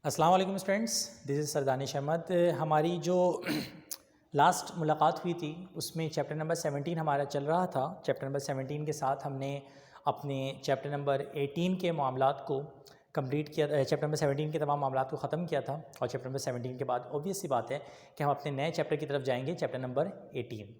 अस्सलाम वालेकुम students, this is सरदानिश Ahmad. हमारी जो लास्ट मुलाकात हुई थी उसमें चैप्टर नंबर 17 हमारा चल रहा था। चैप्टर नंबर 17 के साथ हमने अपने चैप्टर नंबर 18 के मामलात को कंप्लीट किया। चैप्टर नंबर 17 के तमाम मामलात को ख़त्म किया था और चैप्टर नंबर 17 के बाद ऑब्वियस सी बात है कि हम अपने नए चैप्टर की तरफ जाएंगे, चैप्टर नंबर 18।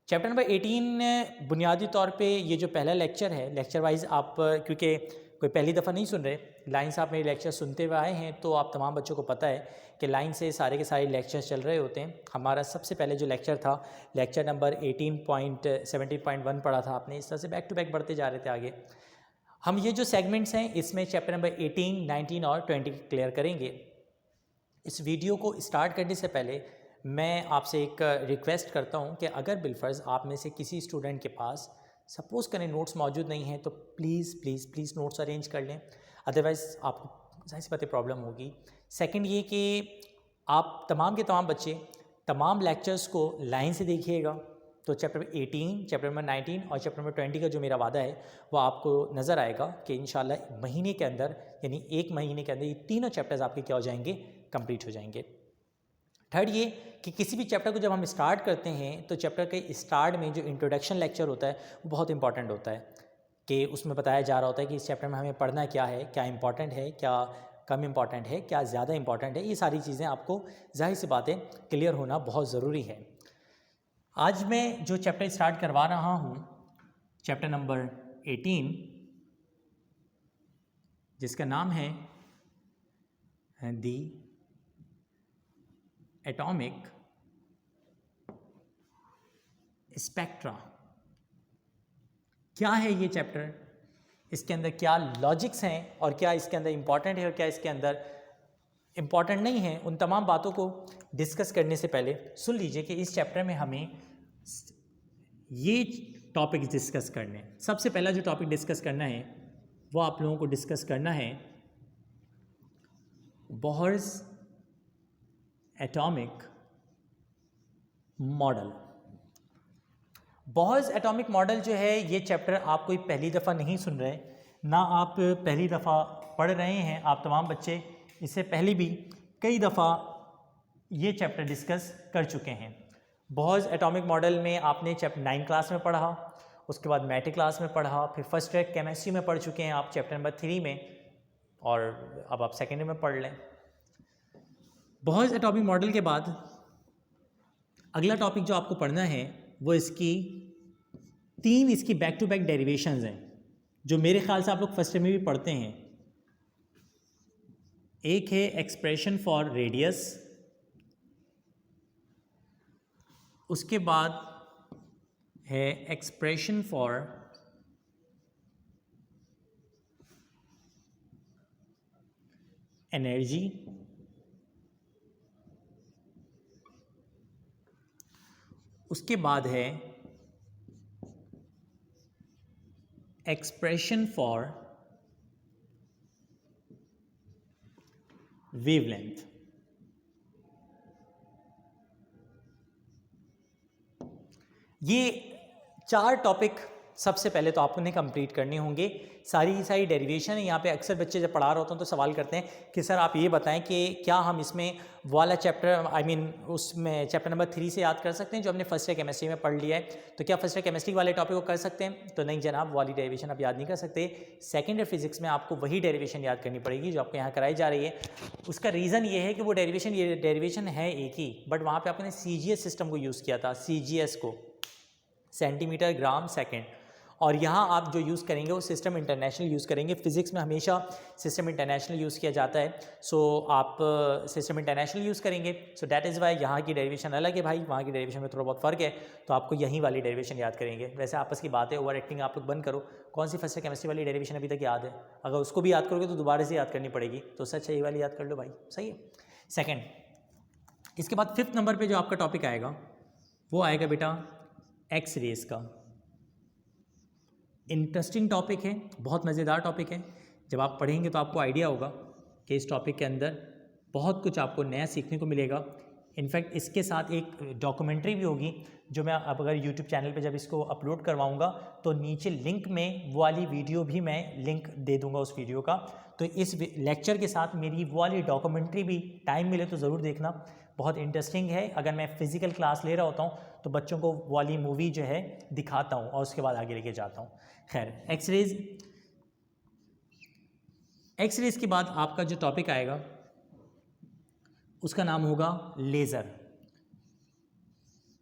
चैप्टर नंबर 18 बुनियादी तौर पे ये जो पहला लेक्चर है, लेक्चर वाइज आप क्योंकि कोई पहली दफ़ा नहीं सुन रहे, लाइन से आप मेरे लेक्चर सुनते हुए आए हैं तो आप तमाम बच्चों को पता है कि लाइन से सारे के सारे लेक्चर्स चल रहे होते हैं। हमारा सबसे पहले जो लेक्चर था, लेक्चर नंबर 17.1 पढ़ा था आपने। इस तरह से बैक टू बैक बढ़ते जा रहे थे आगे। हम ये जो सेगमेंट्स हैं इसमें चैप्टर नंबर 18, 19 और 20 क्लियर करेंगे। इस वीडियो को स्टार्ट करने से पहले मैं आपसे एक रिक्वेस्ट करता हूं कि अगर बिलफर्ज आप में से किसी स्टूडेंट के पास सपोज़ करें नोट्स मौजूद नहीं हैं तो please please please notes arrange कर लें, अदरवाइज़ आपको ज़ाहिर सी बात प्रॉब्लम होगी। सेकंड ये कि आप तमाम के तमाम बच्चे तमाम लेक्चर्स को लाइन से देखिएगा, तो चैप्टर 18, चैप्टर नंबर 19 और चैप्टर नंबर 20 का जो मेरा वादा है वो आपको नज़र आएगा कि इंशाल्लाह महीने के अंदर, यानी एक महीने के अंदर ये तीनों चैप्टर्स आपके क्या हो जाएंगे, कंप्लीट हो जाएंगे। थर्ड ये कि किसी भी चैप्टर को जब हम स्टार्ट करते हैं तो चैप्टर के स्टार्ट में जो इंट्रोडक्शन लेक्चर होता है वो बहुत इंपॉर्टेंट होता है कि उसमें बताया जा रहा होता है कि इस चैप्टर में हमें पढ़ना क्या है, क्या इंपॉर्टेंट है, क्या कम इंपॉर्टेंट है, क्या ज़्यादा इंपॉर्टेंट है। ये सारी चीज़ें आपको ज़ाहिर सी बातें क्लियर होना बहुत ज़रूरी है। आज मैं जो चैप्टर स्टार्ट करवा रहा हूँ, चैप्टर नंबर 18, जिसका नाम है दी एटॉमिक स्पेक्ट्रा। क्या है ये चैप्टर, इसके अंदर क्या लॉजिक्स हैं और क्या इसके अंदर इम्पॉर्टेंट है और क्या इसके अंदर इम्पॉर्टेंट नहीं है, उन तमाम बातों को डिस्कस करने से पहले सुन लीजिए कि इस चैप्टर में हमें ये टॉपिक डिस्कस करने हैं। सबसे पहला जो टॉपिक डिस्कस करना है वो आप लोगों को डिस्कस करना है Bohr's atomic model. Bohr's atomic model जो है ये चैप्टर आप कोई पहली दफ़ा नहीं सुन रहे, ना आप पहली दफ़ा पढ़ रहे हैं। आप तमाम बच्चे इससे पहले भी कई दफ़ा ये चैप्टर डिस्कस कर चुके हैं। बोहर्स एटॉमिक मॉडल में आपने चैप्टर 9 क्लास में पढ़ा, उसके बाद मैट्रिक क्लास में पढ़ा, फिर फर्स्ट ईयर केमिस्ट्री में पढ़ चुके हैं आप चैप्टर नंबर 3 में, और अब आप सेकेंड में पढ़ लें। बोहर्स एटॉमिक मॉडल के बाद अगला टॉपिक जो आपको पढ़ना है वो इसकी बैक टू बैक डेरिवेशंस हैं, जो मेरे ख्याल से आप लोग फर्स्ट ईयर में भी पढ़ते हैं। एक है एक्सप्रेशन फॉर रेडियस, उसके बाद है एक्सप्रेशन फॉर एनर्जी, उसके बाद है एक्सप्रेशन फॉर वेवलेंथ। ये 4 टॉपिक सबसे पहले तो आपने कंप्लीट करने होंगे। सारी डेरिवेशन है। यहाँ पे अक्सर बच्चे जब पढ़ा रहे होते हैं तो सवाल करते हैं कि सर आप ये बताएं कि क्या हम इसमें वाला चैप्टर उसमें चैप्टर नंबर 3 से याद कर सकते हैं जो हमने फर्स्ट ईयर केमिस्ट्री में पढ़ लिया है, तो क्या फर्स्ट ईयर केमिस्ट्री वाले टॉपिक को कर सकते हैं? तो नहीं जनाब, वाली डेरिवेशन आप याद नहीं कर सकते। सेकेंड ईयर फिजिक्स में आपको वही डेरिवेशन याद करनी पड़ेगी जो आपको यहाँ कराई जा रही है। उसका रीज़न ये है कि वो डेरिवेशन है एक ही, बट वहाँ पर आपने CGS सिस्टम को यूज़ किया था, CGS को, सेंटीमीटर ग्राम सेकेंड, और यहाँ आप जो यूज़ करेंगे वो सिस्टम इंटरनेशनल यूज़ करेंगे। फिज़िक्स में हमेशा सिस्टम इंटरनेशनल यूज़ किया जाता है, सो आप सिस्टम इंटरनेशनल यूज़ करेंगे। सो दैट इज़ वाई यहाँ की डेरिवेशन अलग है भाई, वहाँ की डेरिवेशन में थोड़ा बहुत फ़र्क है, तो आपको यहीं वाली डेरिवेशन याद करेंगे। वैसे आपस की बात है, ओवर एक्टिंग आप लोग बंद करो। कौन सी फर्स्ट ईयर केमिस्ट्री वाली डेरिवेशन अभी तक याद है? अगर उसको भी याद करोगे तो दोबारा से याद करनी पड़ेगी, तो सच है ये वाली याद कर लो भाई, सही है। सेकेंड, इसके बाद 5th नंबर पर जो आपका टॉपिक आएगा वो आएगा बेटा एक्स रेस का। इंटरेस्टिंग टॉपिक है, बहुत मज़ेदार टॉपिक है। जब आप पढ़ेंगे तो आपको आइडिया होगा कि इस टॉपिक के अंदर बहुत कुछ आपको नया सीखने को मिलेगा। इनफैक्ट इसके साथ एक डॉक्यूमेंट्री भी होगी जो मैं अब अगर यूट्यूब चैनल पे जब इसको अपलोड करवाऊँगा तो नीचे लिंक में वो वाली वीडियो भी मैं लिंक दे दूँगा उस वीडियो का। तो इस लेक्चर के साथ मेरी वो वाली डॉक्यूमेंट्री भी टाइम मिले तो ज़रूर देखना, बहुत इंटरेस्टिंग है। अगर मैं फ़िज़िकल क्लास ले रहा होता हूँ तो बच्चों को वो वाली मूवी जो है दिखाता हूँ और उसके बाद आगे लेके जाता हूँ। खैर, एक्सरेज के बाद आपका जो टॉपिक आएगा उसका नाम होगा लेज़र,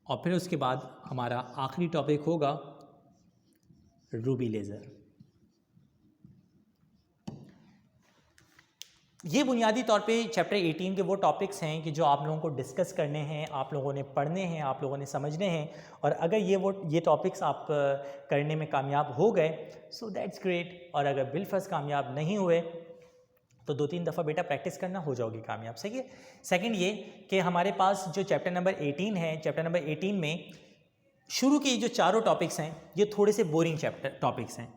और फिर उसके बाद हमारा आखिरी टॉपिक होगा रूबी लेज़र। ये बुनियादी तौर पे चैप्टर 18 के वो टॉपिक्स हैं कि जो आप लोगों को डिस्कस करने हैं, आप लोगों ने पढ़ने हैं, आप लोगों ने समझने हैं। और अगर ये टॉपिक्स आप करने में कामयाब हो गए सो दैट्स ग्रेट, और अगर बिलफर्ज कामयाब नहीं हुए तो 2-3 दफ़ा बेटा प्रैक्टिस करना, हो जाओगी कामयाब। सही है। सेकंड ये कि हमारे पास जो चैप्टर नंबर 18 है, चैप्टर नंबर 18 में शुरू के जो चारों टॉपिक्स हैं ये थोड़े से बोरिंग टॉपिक्स हैं,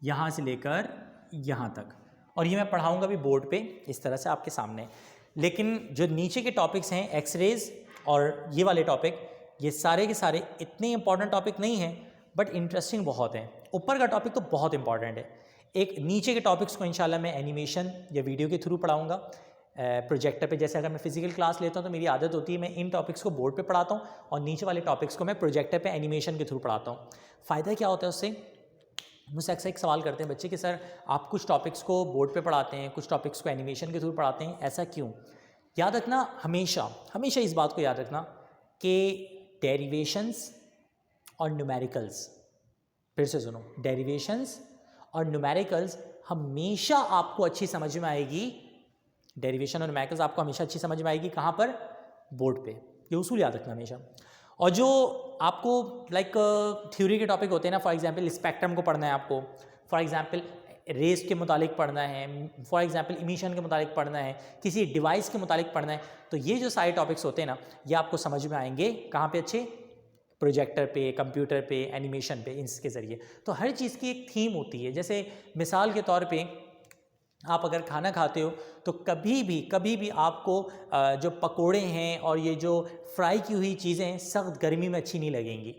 यहाँ से लेकर यहाँ तक, और ये मैं पढ़ाऊँगा भी बोर्ड पे इस तरह से आपके सामने। लेकिन जो नीचे के टॉपिक्स हैं एक्सरेज और ये वाले टॉपिक, ये सारे के सारे इतने इंपॉर्टेंट टॉपिक नहीं हैं बट इंटरेस्टिंग बहुत हैं। ऊपर का टॉपिक तो बहुत इंपॉर्टेंट है। एक नीचे के टॉपिक्स को इंशाल्लाह मैं एनिमेशन या वीडियो के थ्रू पढ़ाऊँगा प्रोजेक्टर पे। जैसे अगर मैं फिजिकल क्लास लेता हूँ तो मेरी आदत होती है मैं इन टॉपिक्स को बोर्ड पे पढ़ाता हूँ और नीचे वाले टॉपिक्स को मैं प्रोजेक्टर पे एनिमेशन के थ्रू पढ़ाता हूँ। फ़ायदा क्या होता है उससे? मुझसे अक्सर एक सवाल करते हैं बच्चे कि सर आप कुछ टॉपिक्स को बोर्ड पे पढ़ाते हैं, कुछ टॉपिक्स को एनिमेशन के थ्रू पढ़ाते हैं, ऐसा क्यों? याद रखना, हमेशा हमेशा इस बात को याद रखना कि डेरिवेशंस और न्यूमेरिकल्स, फिर से सुनो, डेरिवेशंस और न्यूमेरिकल्स हमेशा आपको अच्छी समझ में आएगी। डेरिवेशन और न्यूमेरिकल्स आपको हमेशा अच्छी समझ में आएगी कहाँ पर? बोर्ड पे। ये उसूल याद रखना हमेशा। और जो आपको लाइक थ्योरी के टॉपिक होते हैं ना, फॉर एग्जांपल स्पेक्ट्रम को पढ़ना है आपको, फॉर एग्जांपल रेस के मुतालिक पढ़ना है, फॉर एग्जांपल इमिशन के मुतालिक पढ़ना है, किसी डिवाइस के मुतालिक पढ़ना है, तो ये जो सारे टॉपिक्स होते हैं ना ये आपको समझ में आएंगे कहाँ पे? अच्छे प्रोजेक्टर पे, कंप्यूटर पे, एनिमेशन पे, इसके ज़रिए। तो हर चीज़ की एक थीम होती है। जैसे मिसाल के तौर पे आप अगर खाना खाते हो तो कभी भी आपको जो पकोड़े हैं और ये जो फ्राई की हुई चीज़ें सख्त गर्मी में अच्छी नहीं लगेंगी,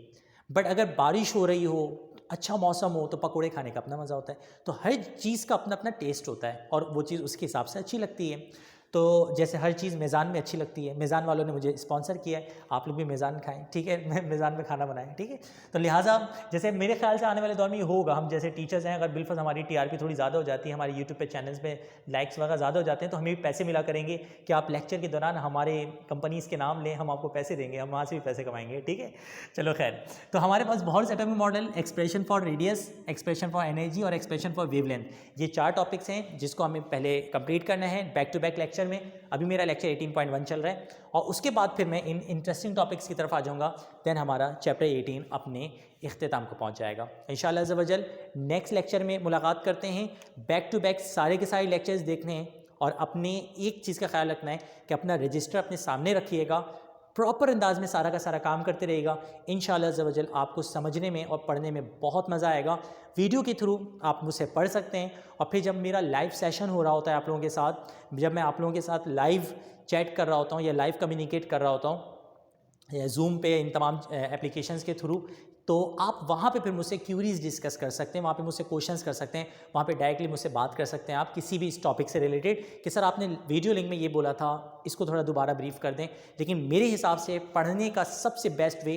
बट अगर बारिश हो रही हो, अच्छा मौसम हो, तो पकोड़े खाने का अपना मज़ा होता है। तो हर चीज़ का अपना अपना टेस्ट होता है और वो चीज़ उसके हिसाब से अच्छी लगती है। तो जैसे हर चीज़ मेज़ान में अच्छी लगती है, मेज़ान वालों ने मुझे स्पॉन्सर किया है, आप लोग भी मेज़ान खाएं, ठीक है, मैं मेज़ान में खाना बनाएं, ठीक है। तो लिहाजा जैसे मेरे ख्याल से आने वाले दौर में ये होगा, हम जैसे टीचर्स हैं, अगर बिलफर्ज हमारी टीआरपी थोड़ी ज़्यादा हो जाती है, हमारे यूट्यूब पे चैनल्स पे लाइक्स वगैरह ज़्यादा हो जाते हैं, तो हमें भी पैसे मिला करेंगे कि आप लेक्चर के दौरान हमारे कंपनीज़ के नाम लें, हम आपको पैसे देंगे, हम वहाँ से भी पैसे कमाएंगे, ठीक है। चलो खैर, तो हमारे पास बहुत से atomic model, expression for radius, expression for energy और एक्सप्रेशन फॉर वेवलेंथ, ये 4 टॉपिक्स हैं जिसको हमें पहले कंप्लीट करना है बैक टू बैक लेक्चर में। अभी मेरा लेक्चर 18.1 चल रहा है और उसके बाद फिर मैं इन इंटरेस्टिंग टॉपिक्स की तरफ आ जाऊंगा। देन हमारा चैप्टर 18 अपने इख्तिताम को पहुंच जाएगा इंशाल्लाह अज़्ज़ा वजल। नेक्स्ट लेक्चर में मुलाकात करते हैं, बैक टू बैक सारे के सारे लेक्चर्स देखने हैं और अपने एक चीज़ का ख्याल रखना है कि अपना रजिस्टर अपने सामने रखिएगा, प्रॉपर अंदाज में सारा का सारा काम करते रहेगा। इंशाल्लाह अज़्ज़ा वजल आपको समझने में और पढ़ने में बहुत मज़ा आएगा। वीडियो के थ्रू आप मुझसे पढ़ सकते हैं और फिर जब मेरा लाइव सेशन हो रहा होता है आप लोगों के साथ, जब मैं आप लोगों के साथ लाइव चैट कर रहा होता हूँ या लाइव कम्युनिकेट कर रहा होता हूँ या जूम पे, इन तमाम एप्लीकेशंस के थ्रू, तो आप वहाँ पे फिर मुझसे क्यूरीज डिस्कस कर सकते हैं, वहाँ पे मुझसे क्वेश्चंस कर सकते हैं, वहाँ पे डायरेक्टली मुझसे बात कर सकते हैं आप किसी भी इस टॉपिक से रिलेटेड कि सर आपने वीडियो लिंक में ये बोला था, इसको थोड़ा दोबारा ब्रीफ कर दें। लेकिन मेरे हिसाब से पढ़ने का सबसे बेस्ट वे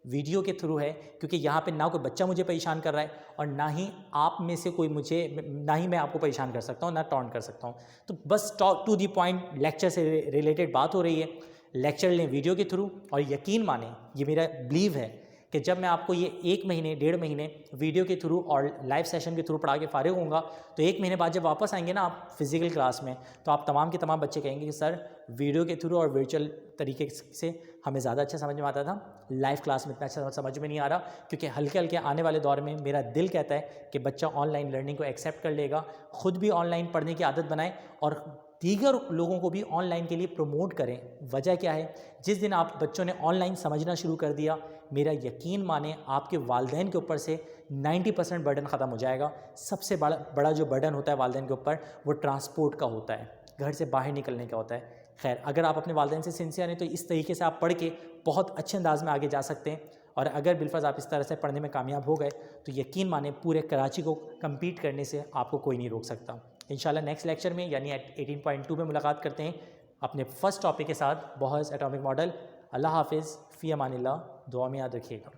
वीडियो के थ्रू है, क्योंकि यहाँ पे ना कोई बच्चा मुझे परेशान कर रहा है और ना ही आप में से कोई मुझे, ना ही मैं आपको परेशान कर सकता हूँ, ना टॉन्ट कर सकता हूँ। तो बस talk to the point, lecture से रिलेटेड बात हो रही है, लेक्चर लें वीडियो के थ्रू। और यकीन माने, ये मेरा बिलीव है कि जब मैं आपको ये 1 महीने 1.5 महीने वीडियो के थ्रू और लाइव सेशन के थ्रू पढ़ा के फारिग होऊंगा, तो 1 महीने बाद जब वापस आएंगे ना आप फिज़िकल क्लास में, तो आप तमाम के तमाम बच्चे कहेंगे कि सर वीडियो के थ्रू और वर्चुअल तरीके से हमें ज़्यादा अच्छा समझ में आता था, लाइव क्लास में इतना अच्छा समझ में नहीं आ रहा। क्योंकि हल्के हल्के आने वाले दौर में मेरा दिल कहता है कि बच्चा ऑनलाइन लर्निंग को एक्सेप्ट कर लेगा, ख़ुद भी ऑनलाइन पढ़ने की आदत बनाए और दीगर लोगों को भी ऑनलाइन के लिए प्रमोट करें। वजह क्या है, जिस दिन आप बच्चों ने ऑनलाइन समझना शुरू कर दिया, मेरा यकीन माने आपके वालिदैन के ऊपर से 90% बर्डन ख़त्म हो जाएगा। सबसे बड़ा जो बर्डन होता है वालिदैन के ऊपर वो ट्रांसपोर्ट का होता है, घर से बाहर निकलने का होता है, खैर, अगर आप अपने वालिदैन से सिंसियर हैं तो इस तरीके से आप पढ़ के बहुत अच्छे अंदाज में आगे जा सकते हैं। और अगर बिलफर्ज आप इस तरह से पढ़ने में कामयाब हो गए तो यकीन माने पूरे कराची को कम्पीट करने से आपको कोई नहीं रोक सकता। इंशाल्लाह नेक्स्ट लेक्चर में यानी 18.2 में मुलाकात करते हैं अपने फर्स्ट टॉपिक के साथ, बोहर्स एटॉमिक मॉडल। अल्लाह हाफिज़, फ़ी अमानिल्लाह, दुआ में याद रखिएगा।